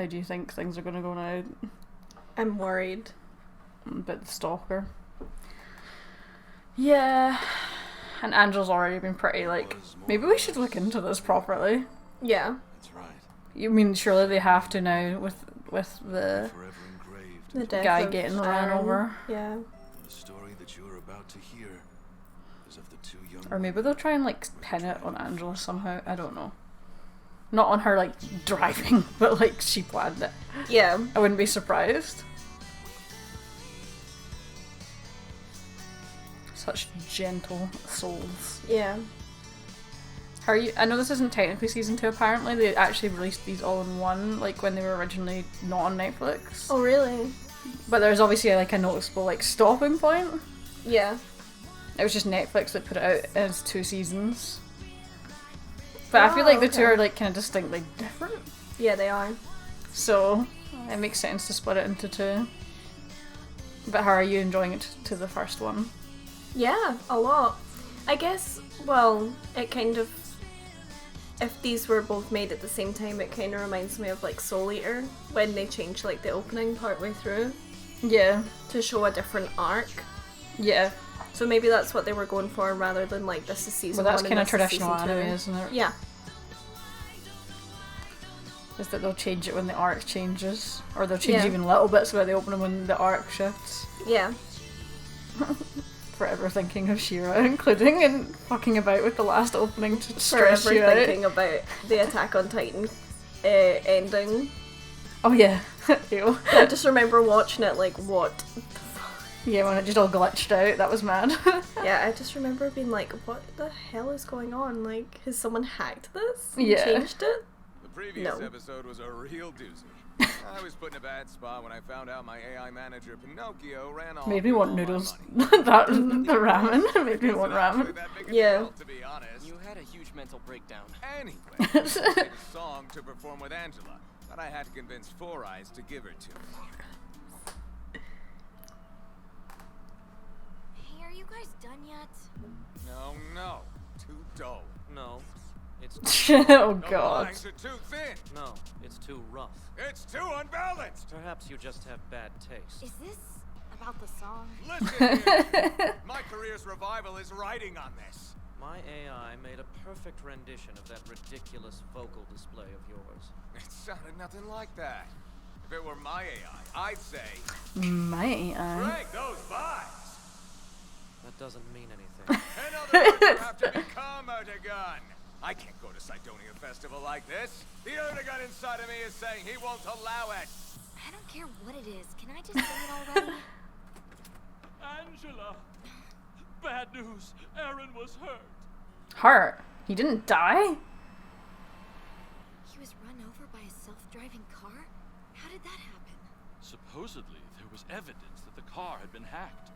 How do you think things are going to go now? I'm worried. About the stalker. Yeah. And Angela's already been pretty like, maybe we should look into this properly. Yeah. That's right. You mean surely they have to now with the death guy of getting ran Aaron. over. Yeah. The story that you're about to hear is of the two young Or maybe they'll try and like pin it on Angela somehow. I don't know. Not on her like driving, but like she planned it. Yeah. I wouldn't be surprised. Such gentle souls. Yeah. How are you? I know this isn't technically season 2. Apparently, they actually released these all in one, like when they were originally not on Netflix. Oh, really? But there's obviously like a noticeable like stopping point. Yeah. It was just Netflix that put it out as 2 seasons. But I feel like the two are like kind of distinctly different. Yeah, they are. So it makes sense to split it into 2. But how are you enjoying it to the first one? Yeah, a lot. I guess, well, it kind of, if these were both made at the same time, it kind of reminds me of like Soul Eater, when they changed like the opening partway through. Yeah. To show a different arc. Yeah. So maybe that's what they were going for, rather than like this is season 1 Well, that's and kind of this is traditional season 2. anime, isn't it? Yeah. Is that they'll change it when the arc changes. Or they'll change Yeah. even little bits about the opening when the arc shifts. Yeah. Forever thinking of She-Ra, including and fucking about with the last opening to stress Forever you out. thinking about the Attack on Titan ending. Oh yeah. Ew. I just remember watching it like, what? Yeah, when it just all glitched out, that was mad. Yeah, I just remember being like, what the hell is going on? Like, has someone hacked this? And Yeah. changed it? The previous No. episode was a real doozy. I was put in a bad spot when I found out my AI manager Pinocchio ran off. Made me with want all my noodles. money. That the ramen made me want Wasn't actually ramen. that big a Yeah. deal, to be honest. You had a huge mental breakdown. Anyway, I made a song to perform with Angela, but I had to convince Four Eyes to give her to me. Hey, are you guys done yet? No, too dull. No, it's Oh The god. lines are too thin. no, it's too rough. It's too unbalanced. Perhaps you just have bad taste. Is this about the song? Listen here. My career's revival is riding on this. My AI made a perfect rendition of that ridiculous vocal display of yours. It sounded nothing like that. If it were my AI, I'd say, My AI. break those vibes. That doesn't mean anything. In other words, you have to become Erdogan. I can't go to Cydonia Festival like this. The Erdogan inside of me is saying he won't allow it. I don't care what it is. Can I just sing it already? Angela! Bad news. Aaron was hurt. Hurt. He didn't die? He was run over by a self-driving car? How did that happen? Supposedly, there was evidence that the car had been hacked.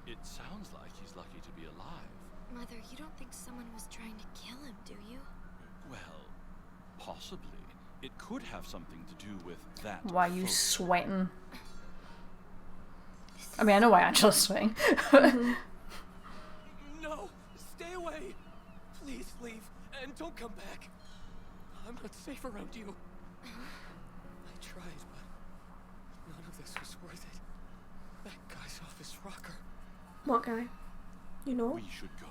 It sounds like he's lucky to be alive. Mother, you don't think someone was trying to kill him, do you? Well, possibly. It could have something to do with that. Why you photo. sweating? I mean, I know why Angela's sweating. No! Stay away! Please leave, and don't come back. I'm not safe around you. I tried, but none of this was worth it. That guy's off his rocker. What guy? You know? We should go.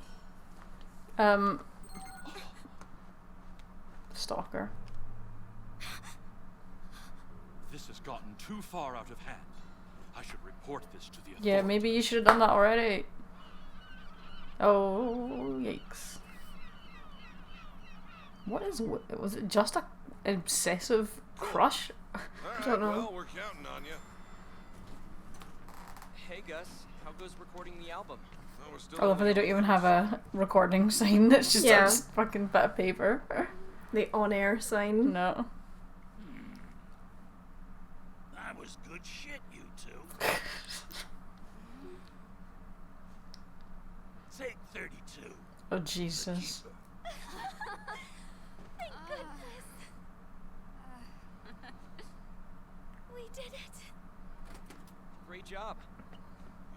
Stalker. This has gotten too far out of hand. I should report this to the authorities. Yeah, maybe you should have done that already. Oh, yikes. What is, was it just a obsessive crush? Don't know. Well, we're counting on you. Hey Gus, how goes recording the album? Oh, we're still I love how they don't even have a recording sign. It's just Yeah. a fucking bit of paper. The on-air sign. No. That was good shit, you two. Take 32. Oh, Jesus. Thank goodness. We did it. Great job.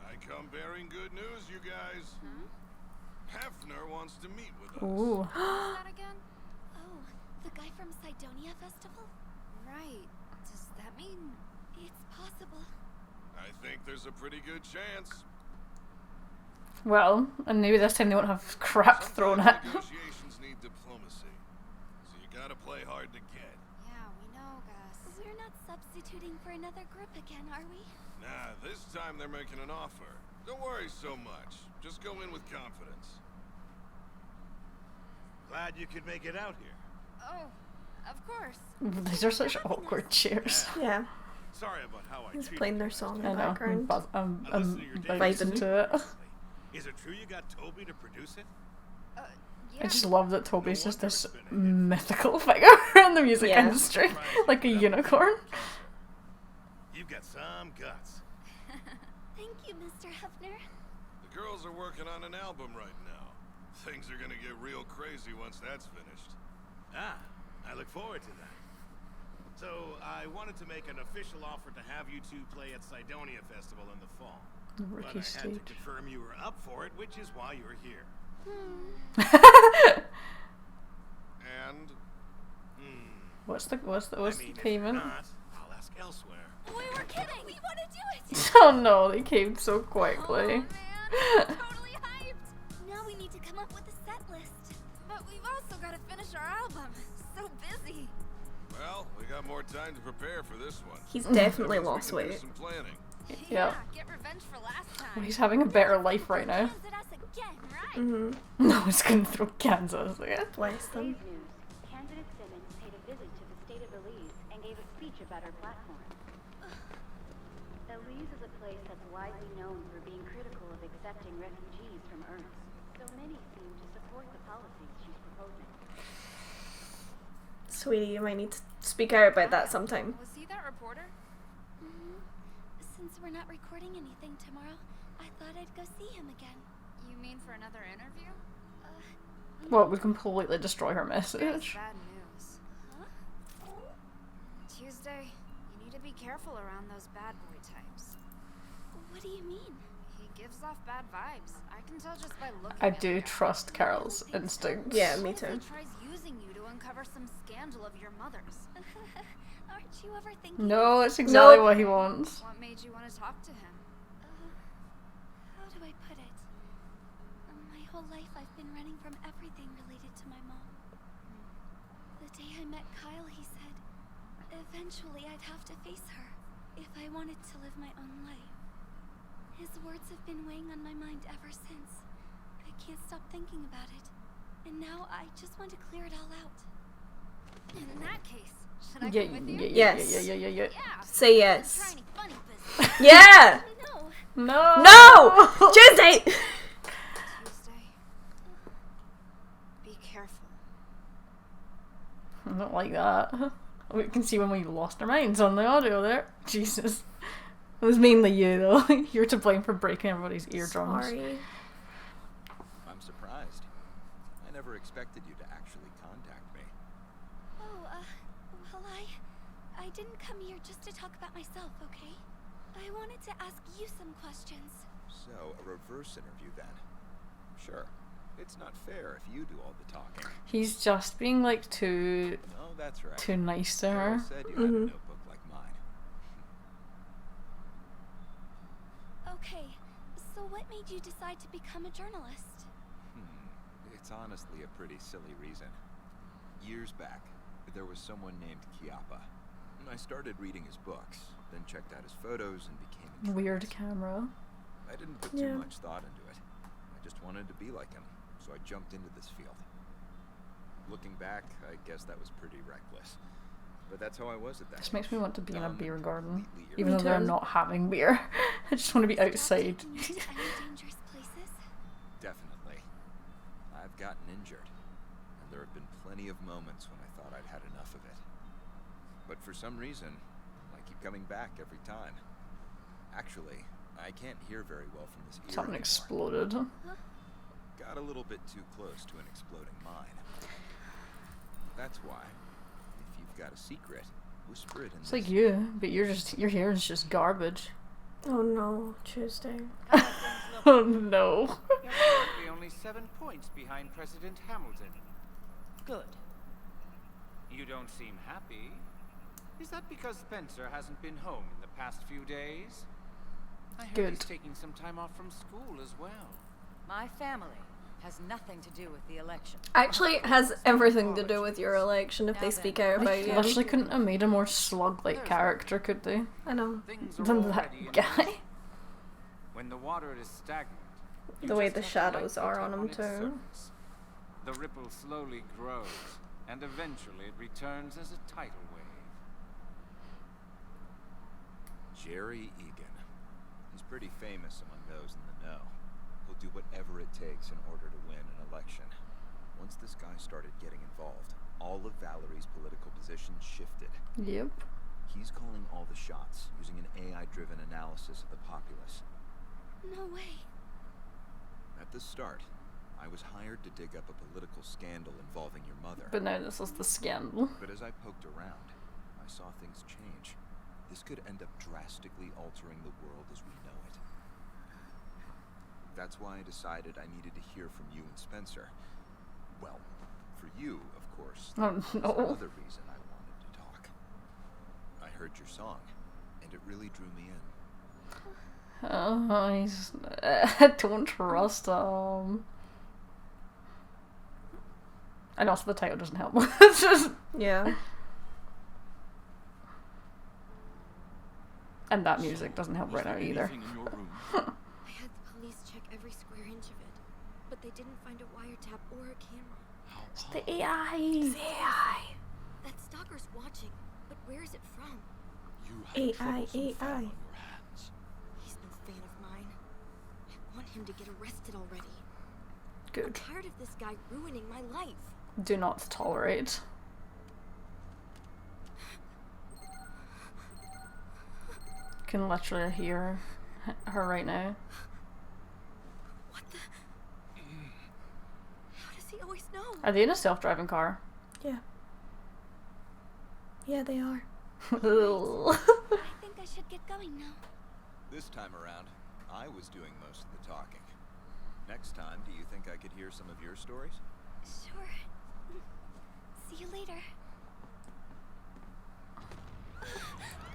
I come bearing good news, you guys. Hefner wants to meet with us. Ooh. Who's that again? Oh, the guy from Cydonia Festival? Right. Does that mean it's possible? I think there's a pretty good chance. Well, and maybe this time they won't have crap thrown at them. Negotiations need diplomacy, so you gotta play hard to get. Yeah, we know, Gus. We're not substituting for another group again, are we? Nah, this time they're making an offer. Don't worry so much. Just go in with confidence. Glad you could make it out here. Oh, of course. These are such awkward chairs. Yeah. Sorry about how I He's treated playing you their song in I the know. background. I'm I listened to your daily vibing to it. Is it true you got Toby to produce it? Yeah. I just love that Toby's just this mythical figure in the music Yeah. industry, like a unicorn. You've got some guts. Thank you, Mr. Hefner. The girls are working on an album right now. Things are gonna get real crazy once that's finished. Ah, I look forward to that. So, I wanted to make an official offer to have you two play at Cydonia Festival in the fall. The But rookie I had to stage. confirm you were up for it, which is why you're here. And What's the I mean, if you're payment? not, I'll ask elsewhere. We were kidding. We want to do it. Oh no, they came so quickly. Oh, man. Totally hyped. Now we need to come up with a set list. But we've also got to finish our album. So busy. well, we got more time to prepare for this one. He's definitely That means lost we can do weight. some planning. Yeah. Get revenge for last time. Well, he's having a better life right now. Chance at us again, right? Mm-hmm. No one's gonna throw Kansas again. Bless them. Today's news. Candidate Simmons paid a visit to the state of Belize and gave a speech about her platform. Belize is a place that's widely known for being critical of accepting refugees from Earth. So many seem to support the policies she's proposing. Sweetie, you might need to speak out about that sometime. Was he that reporter? Mm-hmm. Since we're not recording anything tomorrow, I thought I'd go see him again. You mean for another interview? Well, we completely destroy her message. Bad news. Huh? Tuesday, you need to be careful around those bad boy types. What do you mean? He gives off bad vibes. I can tell just by looking I at do him. trust Carol's instincts. Yeah, me What if too. he tries using you to uncover some scandal of your mother's? Aren't you overthinking? No, that's exactly Nope. what he wants. What made you want to talk to him? How do I put it? My whole life I've been running from everything related to my mom. The day I met Kyle, he said, eventually I'd have to face her if I wanted to live my own life. His words have been weighing on my mind ever since. I can't stop thinking about it. And now I just want to clear it all out. In that case, should I Yeah, come with you? Yes. yeah. Yeah. Say Try yes. any funny business. Yeah! No. No! No! Tuesday! Tuesday. Be careful. I don't like that. We can see when we lost our minds on the audio there. Jesus. It was mainly you, though. You're to blame for breaking everybody's eardrums. Sorry. I'm surprised. I never expected you to actually contact me. Oh, well, I didn't come here just to talk about myself, okay? I wanted to ask you some questions. So, a reverse interview then. Sure. It's not fair if you do all the talking. He's just being, like, too That's right. too nice to Carole her. said you had a notebook like mine. Okay, so what made you decide to become a journalist? It's honestly a pretty silly reason. Years back, there was someone named Chiappa. I started reading his books, then checked out his photos and became intrigued. Weird camera. I didn't put Yeah. too much thought into it. I just wanted to be like him, so I jumped into this field. Looking back, I guess that was pretty reckless. But that's how I was at that This makes me want to be in a Dumb beer and garden. completely Even though they're too. not having beer. I just want to be outside. Taking you to any dangerous places? Definitely. I've gotten injured, and there have been plenty of moments when I thought I'd had enough of it. But for some reason, I keep coming back every time. Actually, I can't hear very well from this ear Something anymore. exploded. Got a little bit too close to an exploding mine. That's why, if you've got a secret, whisper it in It's this like you, but your hair is just garbage. Oh no, Tuesday. Oh no. You're currently only 7 points behind President Hamilton. Good. You don't seem happy. Is that because Spencer hasn't been home in the past few days? I heard Good. he's taking some time off from school as well. My family has nothing to do with the election. Actually, it has everything to do with your election if they speak out about They you. literally couldn't have made a more slug-like character, could they? I know. Things are Than that already in guy. motion. When the water is stagnant, you The way just the have to shadows light are it on up them its too. surface. The ripple slowly grows, and eventually it returns as a tidal wave. Jerry Egan. He's pretty famous among those in the know. He'll do whatever it takes in order to win an election. Once this guy started getting involved, all of Valerie's political positions shifted. Yep. He's calling all the shots, using an AI-driven analysis of the populace. No way. At the start, I was hired to dig up a political scandal involving your mother. But now this is the scandal. But as I poked around, I saw things change. This could end up drastically altering the world as we know it. That's why I decided I needed to hear from you and Spencer. Well, for you, of course. Oh, That's no. another reason I wanted to talk. I heard your song, and it really drew me in. Oh, he's... don't trust him. And also the title doesn't help. It's just... Yeah. And that music doesn't help right now either. I had the police check every square inch of it, but they didn't find a wiretap or a camera. It's the AI. The AI. That stalker's watching, but where is it from? AI. He's been a fan of mine. I want him to get arrested already. I'm Good. tired of this guy ruining my life. Do not tolerate. Can literally hear her right now. What the? How does he always know? Are they in a self-driving car? Yeah. Yeah, they are. I think I should get going now. This time around, I was doing most of the talking. Next time, do you think I could hear some of your stories? Sure. See you later.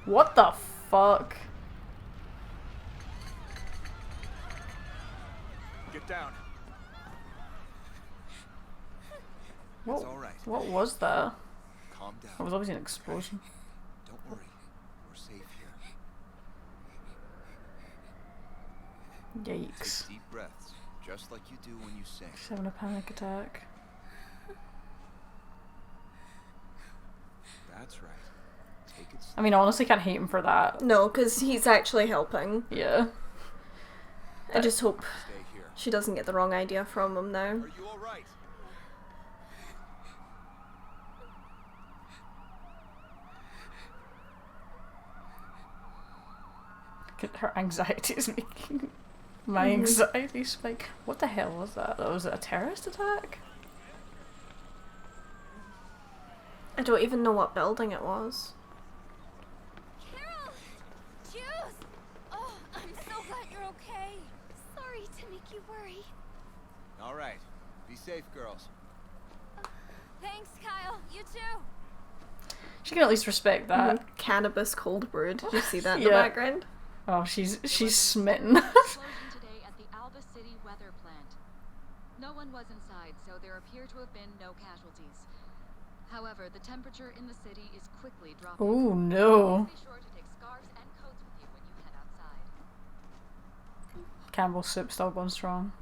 What the fuck? Get down. What, It's all right. what was that? Calm down. It was obviously an explosion. Don't worry. We're safe here. Yikes. Take deep breaths, just like you do when you sing. She's having a panic attack. That's right. Take it I mean, honestly, can't hate him for that. No, because he's actually helping. Yeah. I just hope Stay here. she doesn't get the wrong idea from him now. Are you all right? Her anxiety is making my anxiety spike. What the hell was that? Was it a terrorist attack? I don't even know what building it was. Carole! Juice! Oh, I'm so glad you're okay. Sorry to make you worry. All right. Be safe, girls. Thanks, Kyle. You too. She can at least respect that. Cannabis cold brew. Did you see that in the Yeah. background? Oh, she's smitten. Explosion today at the Alba City weather plant. No one was inside, so there appear to have been no casualties. However, the temperature in the city is quickly dropping. Oh no. Be sure to take scarves and coats with you when you head outside. Campbell's soup still going strong.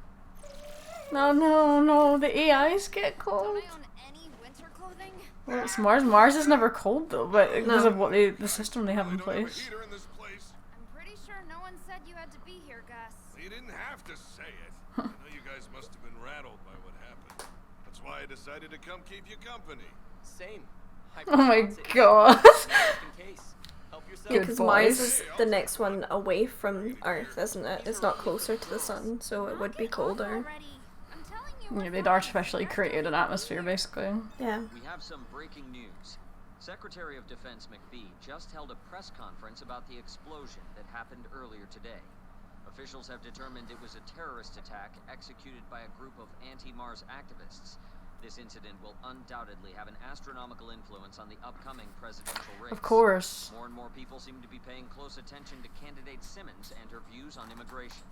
No, no, no. The AIs get cold. Don't I own any winter clothing? Well, it's Mars. Mars is never cold though, but because of what the system they have in They don't have a place. heater in this place. I'm pretty sure no one said you had to be here, Gus. You didn't have to say it. I know you guys must have been rattled by what happened. That's why I decided to come keep you company. Same. I Oh my pronounce it god. just in case. Help yourself. Yeah, Good because Mars boys. is the next one away from Earth, isn't it? It's not closer to the sun, so it would be colder. I'm telling you. Yeah, they'd artificially created an atmosphere, basically. Yeah. We have some breaking news. Secretary of Defense McBee just held a press conference about the explosion that happened earlier today. Officials have determined it was a terrorist attack executed by a group of anti-Mars activists. This incident will undoubtedly have an astronomical influence on the upcoming presidential race. Of course. More and more people seem to be paying close attention to candidate Simmons and her views on immigration.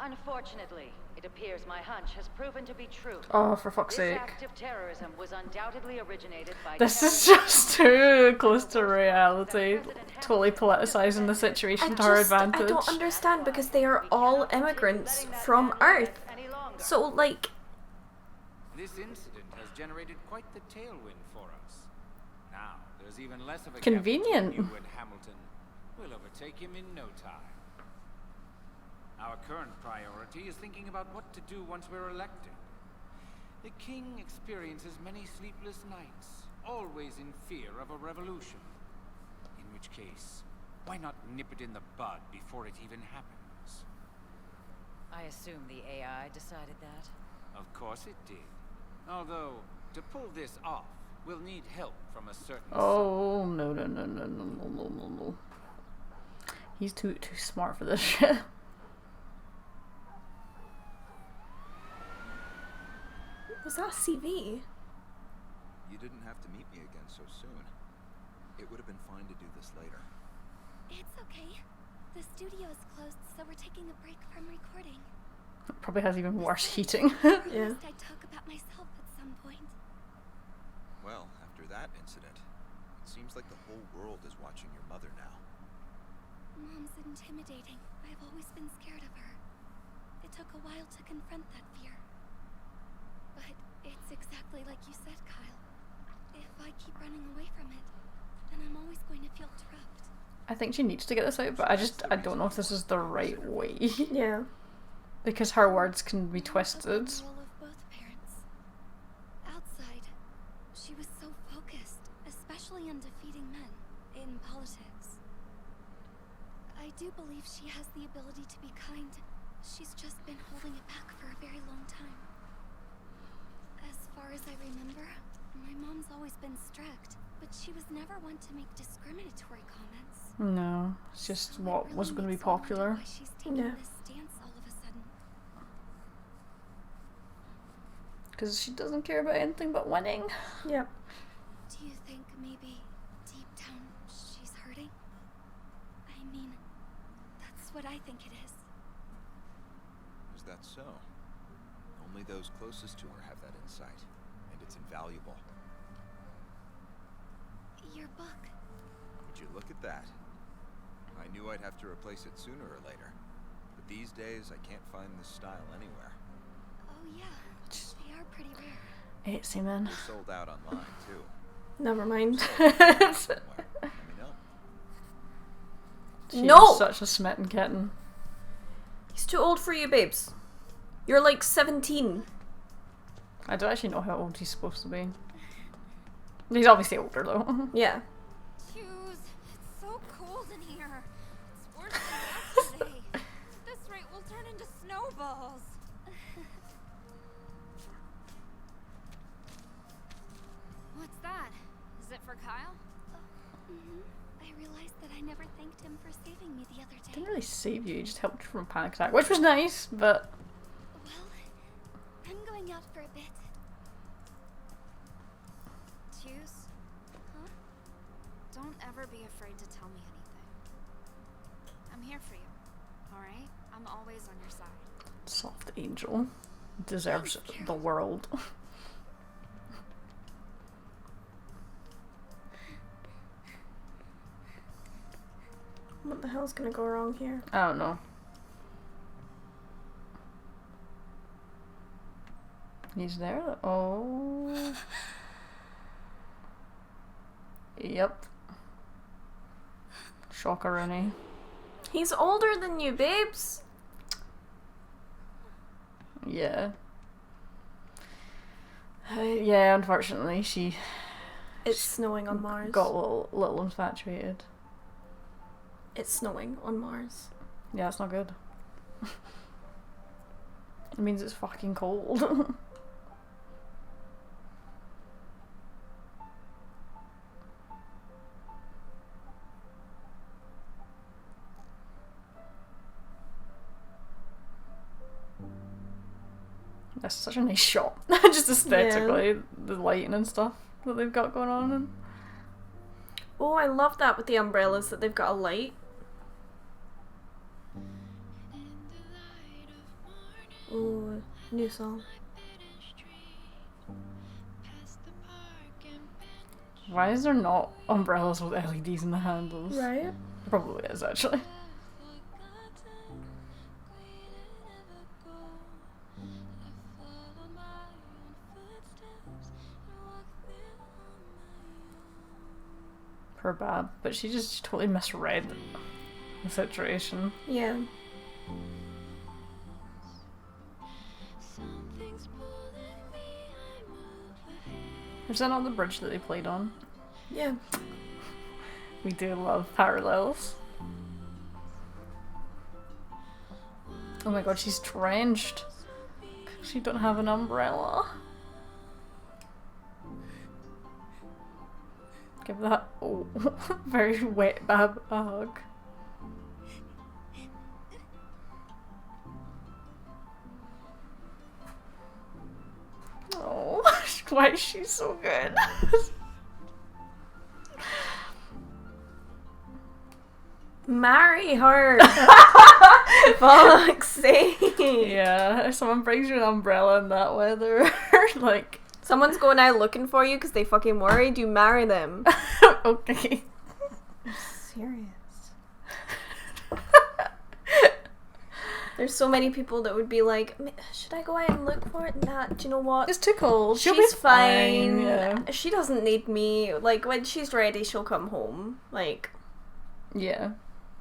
Unfortunately, it appears my hunch has proven to be true. Oh, for fuck's This sake. act of terrorism was undoubtedly originated by This is just too close to reality. Totally politicizing the situation to her advantage. I don't understand, because they are all immigrants from Earth. So, like... This incident has generated quite the tailwind for us. Now, there's even less of a Convenient. gap between you and Hamilton. We'll overtake him in no time. Our current priority is thinking about what to do once we're elected. The king experiences many sleepless nights, always in fear of a revolution. In which case, why not nip it in the bud before it even happens? I assume the AI decided that. Of course it did. Although, to pull this off, we'll need help from a certain Oh, no. He's too smart for this shit. Was that a CV? You didn't have to meet me again so soon. It would have been fine to do this later. It's okay. The studio is closed, so we're taking a break from recording. It probably has even worse heating. Yeah. I'd talk about myself at some point. Well, after that incident, it seems like the whole world is watching your mother now. Mom's intimidating. I've always been scared of her. It took a while to confront that fear. But it's exactly like you said, Kyle. If I keep running away from it, then I'm always going to feel trapped. I think she needs to get this out, but I don't know if this is the right way. Yeah. Because her words can be twisted. The role of both parents. Outside, she was so focused, especially on defeating men in politics. I do believe she has the ability to be kind. She's just been holding it back for a very long time. As far as I remember, my mom's always been strict, but she was never one to make discriminatory comments. No, it's just what was going to be popular. Why she's taking this stance all of a sudden. Because she doesn't care about anything but winning. Yep. Do you think maybe deep down she's hurting? I mean, that's what I think it is. Is that so? Only those closest to her have that insight, and it's invaluable. Your book. Would you look at that? I knew I'd have to replace it sooner or later, but these days I can't find this style anywhere. Oh yeah, they are pretty rare. 8 semen. They're sold out online too. Never mind. Let me know. She's No! such a smitten kitten. He's too old for you, babes. You're like 17. I don't actually know how old he's supposed to be. He's obviously older though. Yeah. Choose. It's so cold in here. It's worse than yesterday. At this rate, we'll turn into snowballs. What's that? Is it for Kyle? I realized that I never thanked him for saving me the other day. Didn't really save you, he just helped you from a panic attack, which was nice, but... Well, I'm going out for a bit. Choose? Huh? Don't ever be afraid to tell me anything. I'm here for you, alright? I'm always on your side. Soft angel. Deserves the world. What the hell's gonna go wrong here? I don't know. He's there? Oh. Yep. Shockeroni. He's older than you, babes. Yeah. Yeah, unfortunately, she... It's snowing on Mars. Got a little infatuated. It's snowing on Mars. Yeah, it's not good. It means it's fucking cold. That's such a nice shot. Just aesthetically, the lighting and stuff that they've got going on. And Oh, I love that with the umbrellas that they've got a light. Oh, new song. why is there not umbrellas with LEDs in the handles? Right? Probably is, actually. Poor Bab, but she just totally misread the situation. Yeah. Is that not the bridge that they played on? Yeah. We do love parallels. Oh my god, she's drenched. She don't have an umbrella. Give that very wet Bab a hug. Oh, why is she so good? Marry her! Fuck's sake! Yeah, if someone brings you an umbrella in that weather, like... Someone's going out looking for you because they fucking worried, you marry them. Okay. I'm serious. There's so many people that would be like, should I go out and look for it? Nah, do you know what? It's too cold. She's fine. Yeah. She doesn't need me. Like, when she's ready, she'll come home. Like... Yeah.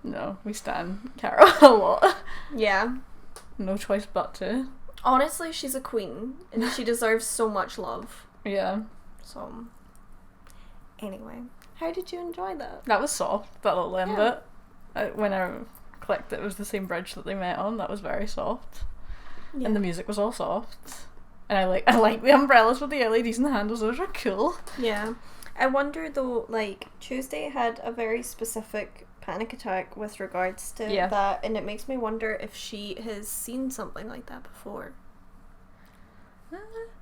No, we stand Carole a lot. Yeah. No choice but to. Honestly, she's a queen, and she deserves so much love. Yeah. So... Anyway. How did you enjoy that? That was soft, that little end bit. When I clicked it was the same bridge that they met on, that was very soft. Yeah. And the music was all soft. And I like the umbrellas with the LEDs and the handles, those are cool. Yeah. I wonder though, like, Tuesday had a very specific panic attack with regards to that, and it makes me wonder if she has seen something like that before.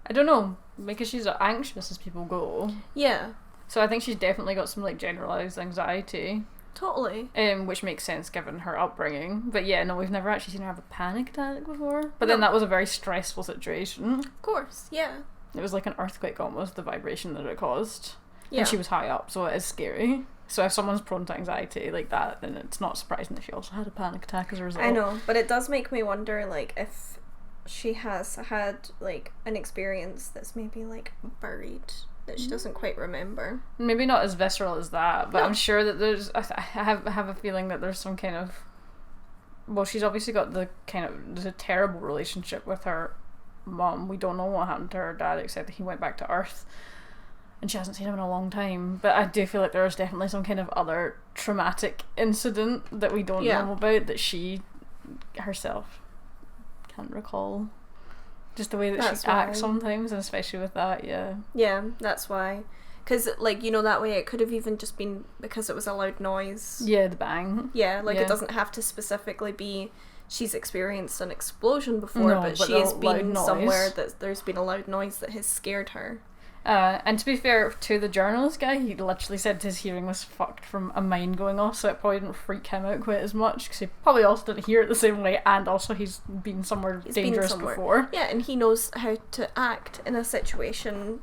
I don't know, because she's anxious as people go. Yeah. So I think she's definitely got some like generalised anxiety. Totally. Which makes sense given her upbringing. But yeah, no, we've never actually seen her have a panic attack before. But then that was a very stressful situation. Of course, yeah. It was like an earthquake almost, the vibration that it caused. Yeah. And she was high up, so it is scary. So if someone's prone to anxiety like that, then it's not surprising if she also had a panic attack as a result. I know, but it does make me wonder, like, if she has had, like, an experience that's maybe, like, buried, that she doesn't quite remember. Maybe not as visceral as that, but No. I'm sure that there's... I have a feeling that there's some kind of... Well, she's obviously got there's a terrible relationship with her mum. We don't know what happened to her dad, except that he went back to Earth. And she hasn't seen him in a long time. But I do feel like there is definitely some kind of other traumatic incident that we don't know about, that she herself can't recall. Just the way that she acts sometimes, and especially with that, Yeah, that's why. Because, like, you know, that way it could have even just been because it was a loud noise. Yeah, the bang. Yeah, like, it doesn't have to specifically be she's experienced an explosion before, but she has been somewhere that there's been a loud noise that has scared her. And to be fair to the journalist guy, he literally said his hearing was fucked from a mine going off, so it probably didn't freak him out quite as much, because he probably also didn't hear it the same way, and also he's been somewhere dangerous before. Yeah, and he knows how to act in a situation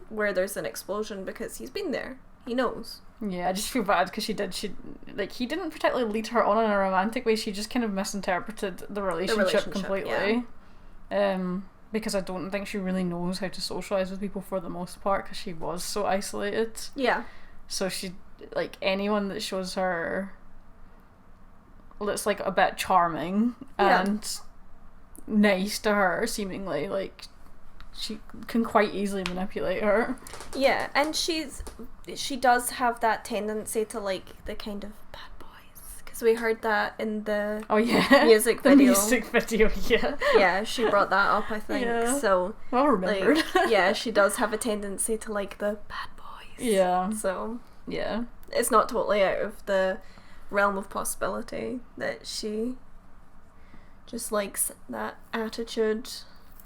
where there's an explosion because he's been there. He knows. Yeah, I just feel bad because he didn't particularly lead her on in a romantic way, she just kind of misinterpreted the relationship completely. Yeah. Because I don't think she really knows how to socialise with people for the most part, because she was so isolated. Yeah. So she, like, anyone that shows her looks like a bit charming and nice to her, seemingly, like, she can quite easily manipulate her. Yeah, and she does have that tendency to like the kind of bad boys, because we heard that in the music video. The music video, yeah. Yeah, she brought that up, I think. Yeah. So well remembered. Like, yeah, she does have a tendency to like the bad boys. Yeah. So yeah, it's not totally out of the realm of possibility that she just likes that attitude.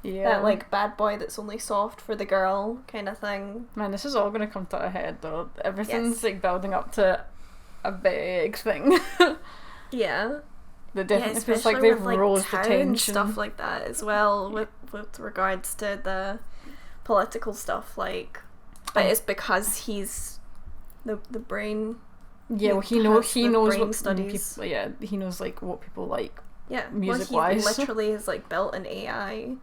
Yeah. That, like, bad boy that's only soft for the girl kind of thing. Man, this is all going to come to a head, though. Everything's, Yes. like, building up to a big thing. Yeah. The definitely feels especially like they've with, like, rose the town tension. stuff like that as well, with regards to the political stuff, like, but it's because he's the brain. Yeah, well, he has the knows brain what studies. people. Yeah, he knows like what people like. Yeah, music well, he wise. literally has like built an AI.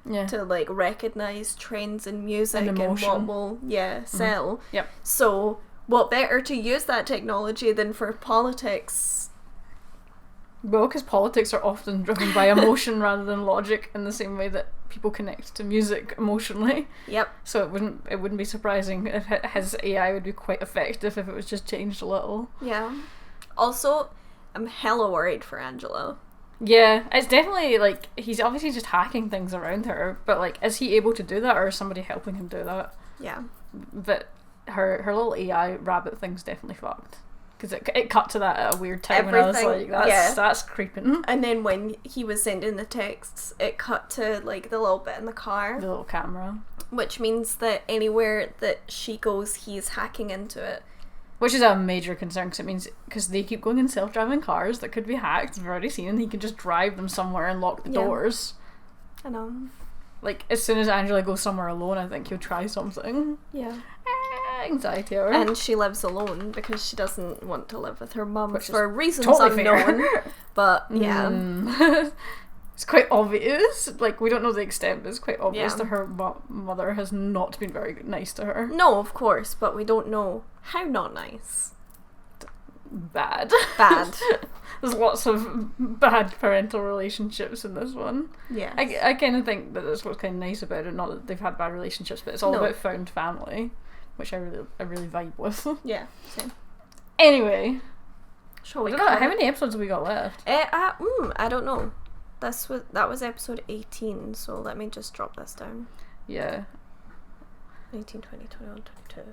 Yeah. To like recognize trends in music and emotion. what will sell. Yep. So what better to use that technology than for politics? Well, because politics are often driven by emotion rather than logic, in the same way that people connect to music emotionally. Yep. So it wouldn't be surprising if his AI would be quite effective if it was just changed a little. Yeah. Also, I'm hella worried for Angela. Yeah, it's definitely like he's obviously just hacking things around her, but like, is he able to do that, or is somebody helping him do that? Yeah. But her little AI rabbit thing's definitely fucked. Because it cut to that at a weird time, and I was like, that's creeping. And then when he was sending the texts, it cut to like the little bit in the car. The little camera. Which means that anywhere that she goes, he's hacking into it. Which is a major concern, because it means, because they keep going in self-driving cars that could be hacked, we've already seen, and he can just drive them somewhere and lock the doors. I know. Like, as soon as Angela goes somewhere alone, I think he'll try something. Yeah. Anxiety hour. And she lives alone because she doesn't want to live with her mum Which for is reasons totally unknown. fair. But yeah. It's quite obvious. Like, we don't know the extent, but it's quite obvious Yeah. that her mother has not been very nice to her. No, of course, but we don't know how not nice. Bad. Bad. There's lots of bad parental relationships in this one. Yeah. I kind of think that that's what's kind of nice about it. Not that they've had bad relationships, but it's all about found family, which I really vibe with. Yeah, same. Anyway, shall we? How many episodes have we got left? I don't know. That was episode 18. So let me just drop this down. Yeah. 19, 20, 21, 22.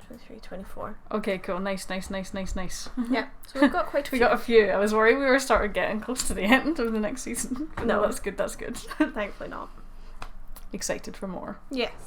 23, 24. Okay, cool. Nice. Yeah, so we've got quite a few. We got a few. I was worried we were starting getting close to the end of the next season. But No. that's good. Thankfully not. Excited for more. Yes.